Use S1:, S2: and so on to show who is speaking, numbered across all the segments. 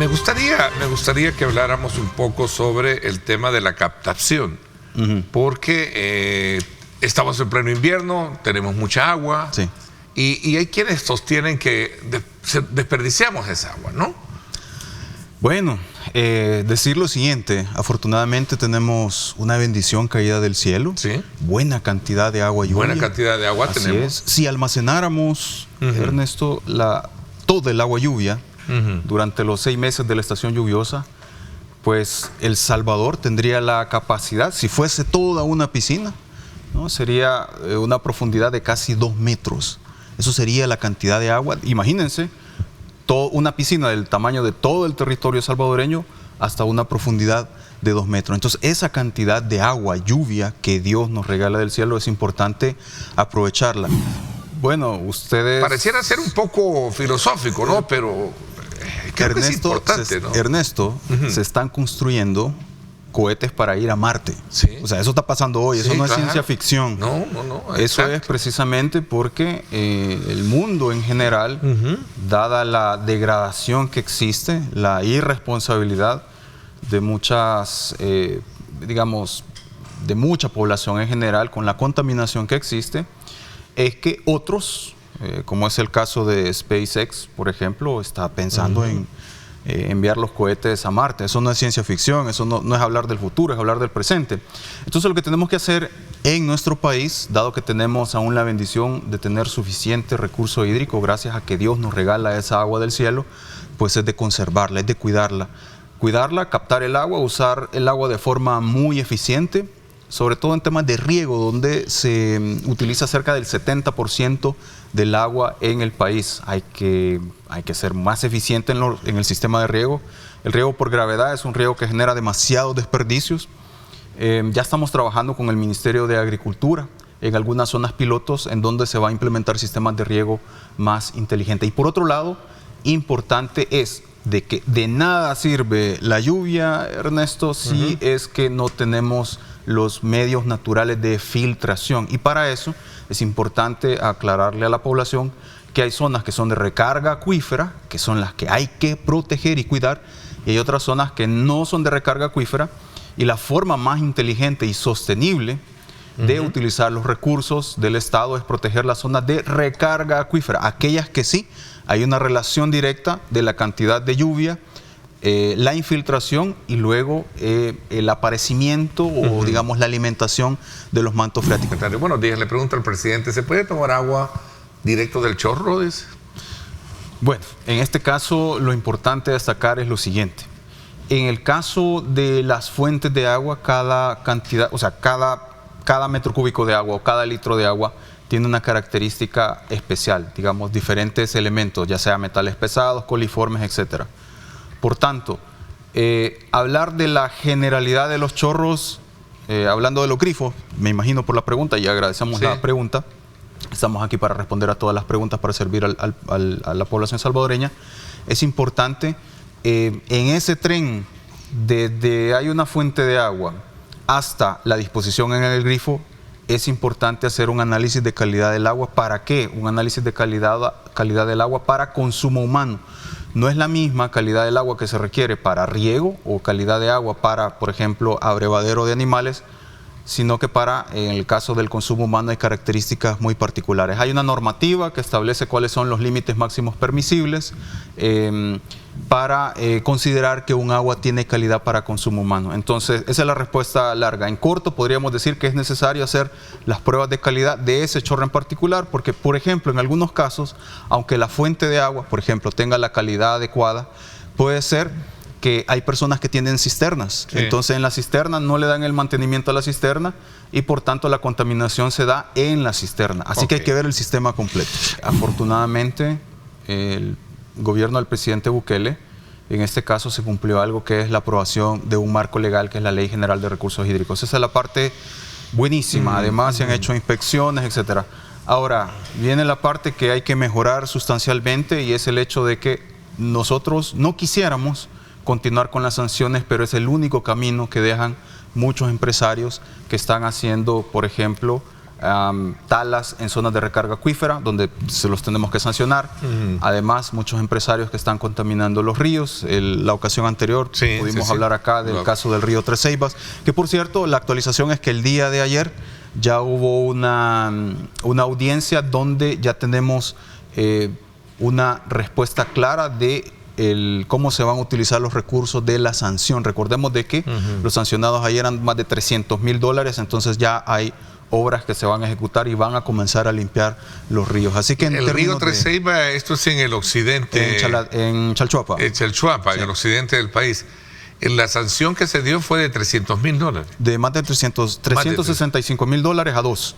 S1: Me gustaría que habláramos un poco sobre el tema de la captación, porque estamos en pleno invierno, tenemos mucha agua,
S2: Sí.
S1: y hay quienes sostienen que desperdiciamos esa agua, ¿no?
S2: Bueno, decir lo siguiente, afortunadamente tenemos una bendición caída del cielo,
S1: Sí.
S2: buena cantidad de agua lluvia.
S1: Buena cantidad de agua
S2: Así
S1: tenemos.
S2: es. Si almacenáramos, Ernesto, toda el agua lluvia durante los 6 meses de la estación lluviosa, pues El Salvador tendría la capacidad, si fuese toda una piscina, ¿no? Sería una profundidad de casi 2 metros. Eso sería la cantidad de agua. Imagínense, una piscina del tamaño de todo el territorio salvadoreño hasta una profundidad de 2 metros. Entonces, esa cantidad de agua, lluvia que Dios nos regala del cielo es importante aprovecharla. Bueno, ustedes...
S1: Pareciera ser un poco filosófico, ¿no? Pero creo que es importante, ¿no?
S2: Ernesto, se están construyendo cohetes para ir a Marte.
S1: Sí.
S2: O sea, eso está pasando hoy,
S1: Sí,
S2: eso no es
S1: claro.
S2: ciencia ficción.
S1: No.
S2: Eso
S1: exacto.
S2: es precisamente porque el mundo en general, dada la degradación que existe, la irresponsabilidad de muchas, digamos, de mucha población en general, con la contaminación que existe, es que otros, como es el caso de SpaceX, por ejemplo, está pensando en enviar los cohetes a Marte. Eso no es ciencia ficción, eso no es hablar del futuro, es hablar del presente. Entonces lo que tenemos que hacer en nuestro país, dado que tenemos aún la bendición de tener suficiente recurso hídrico, gracias a que Dios nos regala esa agua del cielo, pues es de conservarla, es de cuidarla. Cuidarla, captar el agua, usar el agua de forma muy eficiente, sobre todo en temas de riego, donde se utiliza cerca del 70% del agua en el país. Hay que ser más eficiente en el sistema de riego. El riego por gravedad es un riego que genera demasiados desperdicios. Ya estamos trabajando con el Ministerio de Agricultura en algunas zonas pilotos en donde se va a implementar sistemas de riego más inteligentes. Y por otro lado, importante es de que de nada sirve la lluvia, Ernesto, si es que no tenemos los medios naturales de filtración. Y para eso es importante aclararle a la población que hay zonas que son de recarga acuífera, que son las que hay que proteger y cuidar, y hay otras zonas que no son de recarga acuífera, y la forma más inteligente y sostenible de utilizar los recursos del Estado es proteger las zonas de recarga acuífera, aquellas que sí hay una relación directa de la cantidad de lluvia, la infiltración y luego el aparecimiento o digamos la alimentación de los mantos freáticos.
S1: Buenos días, le pregunto al presidente, ¿se puede tomar agua directo del chorro? Dice.
S2: Bueno, en este caso lo importante destacar es lo siguiente. En el caso de las fuentes de agua, cada cantidad, o sea, cada metro cúbico de agua o cada litro de agua tiene una característica especial, digamos, diferentes elementos, ya sea metales pesados, coliformes, etcétera. Por tanto, hablar de la generalidad de los chorros, hablando de los grifos, me imagino por la pregunta, y agradecemos la pregunta. Estamos aquí para responder a todas las preguntas, para servir a la población salvadoreña. Es importante, en ese tren, desde hay una fuente de agua hasta la disposición en el grifo, es importante hacer un análisis de calidad del agua. ¿Para qué? Un análisis de calidad del agua para consumo humano. No es la misma calidad del agua que se requiere para riego o calidad de agua para, por ejemplo, abrevadero de animales, sino que en el caso del consumo humano hay características muy particulares. Hay una normativa que establece cuáles son los límites máximos permisibles para considerar que un agua tiene calidad para consumo humano. Entonces, esa es la respuesta larga. En corto, podríamos decir que es necesario hacer las pruebas de calidad de ese chorro en particular, porque, por ejemplo, en algunos casos, aunque la fuente de agua, por ejemplo, tenga la calidad adecuada, puede ser que hay personas que tienen cisternas. Entonces en la cisterna no le dan el mantenimiento a la cisterna y por tanto la contaminación se da en la cisterna. Así que hay que ver el sistema completo. Afortunadamente el gobierno del presidente Bukele, en este caso se cumplió algo que es la aprobación de un marco legal que es la Ley General de Recursos Hídricos. Esa es la parte buenísima. Además se han hecho inspecciones, etcétera. Ahora viene la parte que hay que mejorar sustancialmente y es el hecho de que nosotros no quisiéramos continuar con las sanciones, pero es el único camino que dejan muchos empresarios que están haciendo, por ejemplo, talas en zonas de recarga acuífera, donde se los tenemos que sancionar. Además, muchos empresarios que están contaminando los ríos. La ocasión anterior pudimos hablar acá del caso del río Tres Ceibas, que por cierto, la actualización es que el día de ayer ya hubo una audiencia donde ya tenemos una respuesta clara de cómo se van a utilizar los recursos de la sanción. Recordemos de que los sancionados ayer eran más de $300,000, entonces ya hay obras que se van a ejecutar y van a comenzar a limpiar los ríos. Así que
S1: el río Tres Ceibas, esto es en el occidente.
S2: En Chalchuapa.
S1: En Chalchuapa, en el occidente del país. La sanción que se dio fue de $300,000.
S2: De más de $365,000 a 2.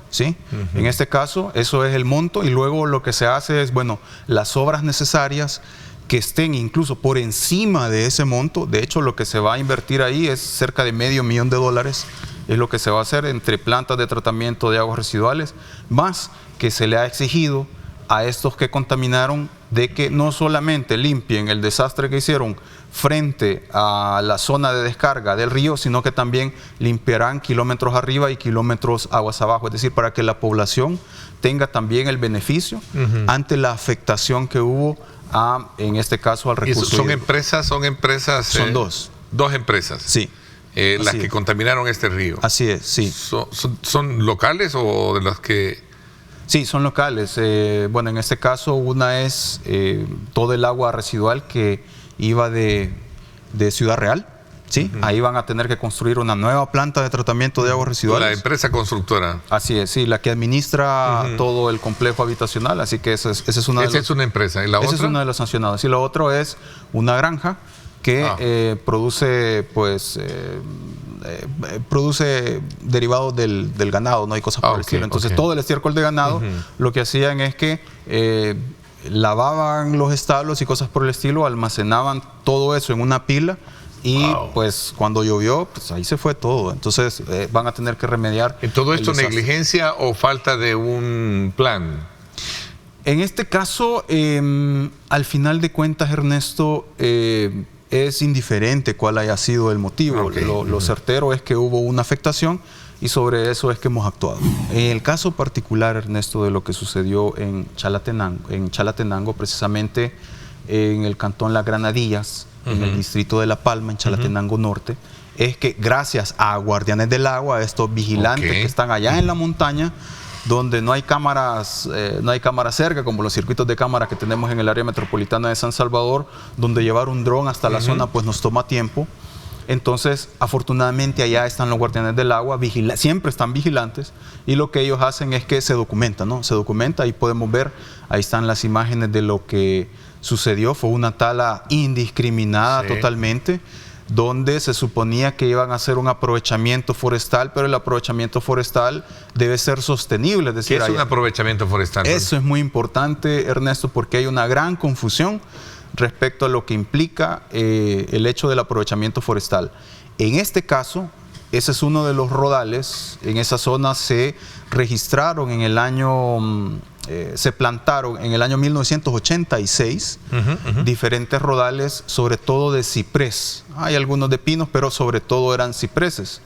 S2: ¿Sí? En este caso, eso es el monto, y luego lo que se hace es, bueno, las obras necesarias que estén incluso por encima de ese monto. De hecho, lo que se va a invertir ahí es cerca de $500,000, es lo que se va a hacer entre plantas de tratamiento de aguas residuales, más que se le ha exigido a estos que contaminaron de que no solamente limpien el desastre que hicieron frente a la zona de descarga del río, sino que también limpiarán kilómetros arriba y kilómetros aguas abajo, es decir, para que la población tenga también el beneficio ante la afectación que hubo en este caso al recurso.
S1: ¿Son empresas? Son
S2: dos.
S1: Dos empresas.
S2: Sí.
S1: Las que contaminaron este río.
S2: Así es, sí.
S1: ¿Son locales o de las que...?
S2: Sí, son locales. Bueno, en este caso una es todo el agua residual que iba de Ciudad Real. ¿Sí? Ahí van a tener que construir una nueva planta de tratamiento de aguas residuales.
S1: La empresa constructora.
S2: Así es, sí, la que administra todo el complejo habitacional, así que esa es una
S1: es una empresa. ¿Y la otra?
S2: Esa es una de las sancionadas. Y lo otro es una granja que produce, pues, produce derivados del ganado, no hay cosas por el estilo. Entonces, todo el estiércol de ganado, lo que hacían es que lavaban los establos y cosas por el estilo, almacenaban todo eso en una pila. Y pues cuando llovió, pues ahí se fue todo. Entonces van a tener que remediar.
S1: ¿En todo esto negligencia o falta de un plan?
S2: En este caso, al final de cuentas, Ernesto, es indiferente cuál haya sido el motivo. Lo certero es que hubo una afectación y sobre eso es que hemos actuado. En el caso particular, Ernesto, de lo que sucedió en Chalatenango, precisamente en el cantón Las Granadillas, en el distrito de La Palma, en Chalatenango Norte, es que gracias a guardianes del agua, a estos vigilantes que están allá en la montaña, donde no hay cámaras cerca, como los circuitos de cámara que tenemos en el área metropolitana de San Salvador, donde llevar un dron hasta la zona pues nos toma tiempo. Entonces, afortunadamente allá están los guardianes del agua, siempre están vigilantes, y lo que ellos hacen es que se documenta, ¿no? Se documenta, ahí podemos ver, ahí están las imágenes de lo que sucedió. Fue una tala indiscriminada totalmente, donde se suponía que iban a hacer un aprovechamiento forestal, pero el aprovechamiento forestal debe ser sostenible. Es decir,
S1: ¿qué es un aprovechamiento forestal?
S2: Eso es muy importante, Ernesto, porque hay una gran confusión respecto a lo que implica el hecho del aprovechamiento forestal. En este caso, ese es uno de los rodales. En esa zona se registraron en el año... se plantaron en el año 1986 diferentes rodales, sobre todo de ciprés. Hay algunos de pinos, pero sobre todo eran cipreses.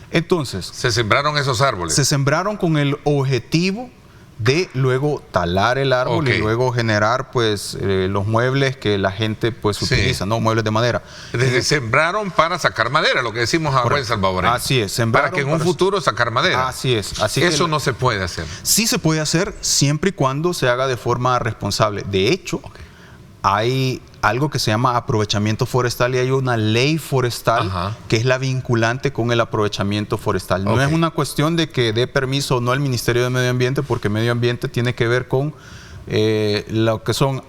S2: Entonces,
S1: ¿se sembraron esos árboles?
S2: Se sembraron con el objetivo de luego talar el árbol y luego generar pues los muebles que la gente pues utiliza, ¿no? Muebles de madera.
S1: Sembraron para sacar madera, lo que decimos a buen salvadoreño.
S2: Así es, sembraron
S1: para que en un futuro sacar madera.
S2: Así es. Así
S1: eso
S2: que
S1: no se puede hacer.
S2: Sí se puede hacer siempre y cuando se haga de forma responsable. De hecho, hay algo que se llama aprovechamiento forestal y hay una ley forestal que es la vinculante con el aprovechamiento forestal. No es una cuestión de que dé permiso o no el Ministerio de Medio Ambiente, porque Medio Ambiente tiene que ver con lo que son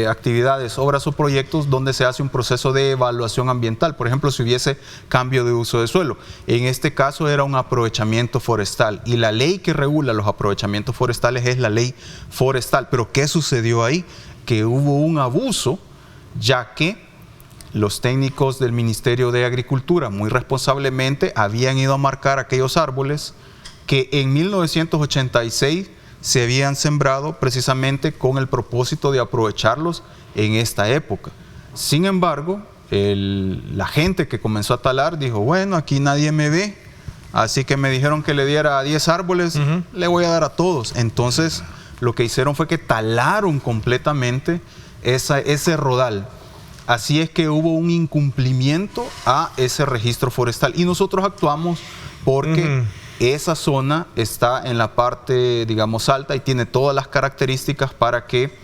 S2: actividades, obras o proyectos donde se hace un proceso de evaluación ambiental. Por ejemplo, si hubiese cambio de uso de suelo. En este caso era un aprovechamiento forestal y la ley que regula los aprovechamientos forestales es la ley forestal. Pero ¿qué sucedió ahí? Que hubo un abuso, ya que los técnicos del Ministerio de Agricultura muy responsablemente habían ido a marcar aquellos árboles que en 1986 se habían sembrado precisamente con el propósito de aprovecharlos en esta época. Sin embargo, la gente que comenzó a talar dijo, bueno, aquí nadie me ve, así que me dijeron que le diera a 10 árboles, le voy a dar a todos. Entonces, lo que hicieron fue que talaron completamente ese rodal. Así es que hubo un incumplimiento a ese registro forestal. Y nosotros actuamos porque esa zona está en la parte, digamos, alta y tiene todas las características para que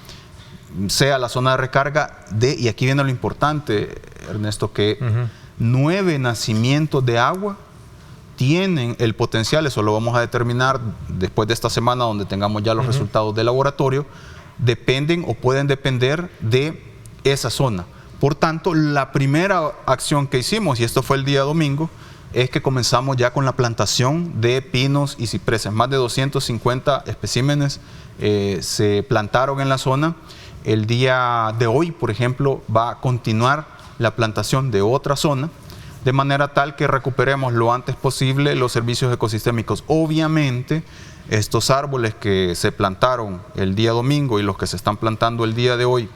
S2: sea la zona de recarga y aquí viene lo importante, Ernesto, que 9 nacimientos de agua tienen el potencial, eso lo vamos a determinar después de esta semana donde tengamos ya los resultados del laboratorio, dependen o pueden depender de esa zona. Por tanto, la primera acción que hicimos, y esto fue el día domingo, es que comenzamos ya con la plantación de pinos y cipreses. Más de 250 especímenes se plantaron en la zona. El día de hoy, por ejemplo, va a continuar la plantación de otra zona, de manera tal que recuperemos lo antes posible los servicios ecosistémicos. Obviamente, estos árboles que se plantaron el día domingo y los que se están plantando el día de hoy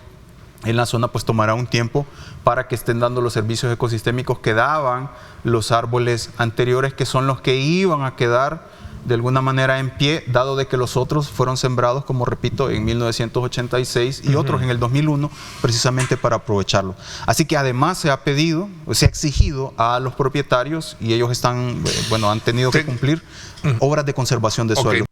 S2: en la zona, pues tomará un tiempo para que estén dando los servicios ecosistémicos que daban los árboles anteriores, que son los que iban a quedar de alguna manera en pie, dado de que los otros fueron sembrados, como repito, en 1986 y otros en el 2001, precisamente para aprovecharlo. Así que además se ha pedido, se ha exigido a los propietarios, y ellos están, bueno, han tenido que cumplir obras de conservación de suelo.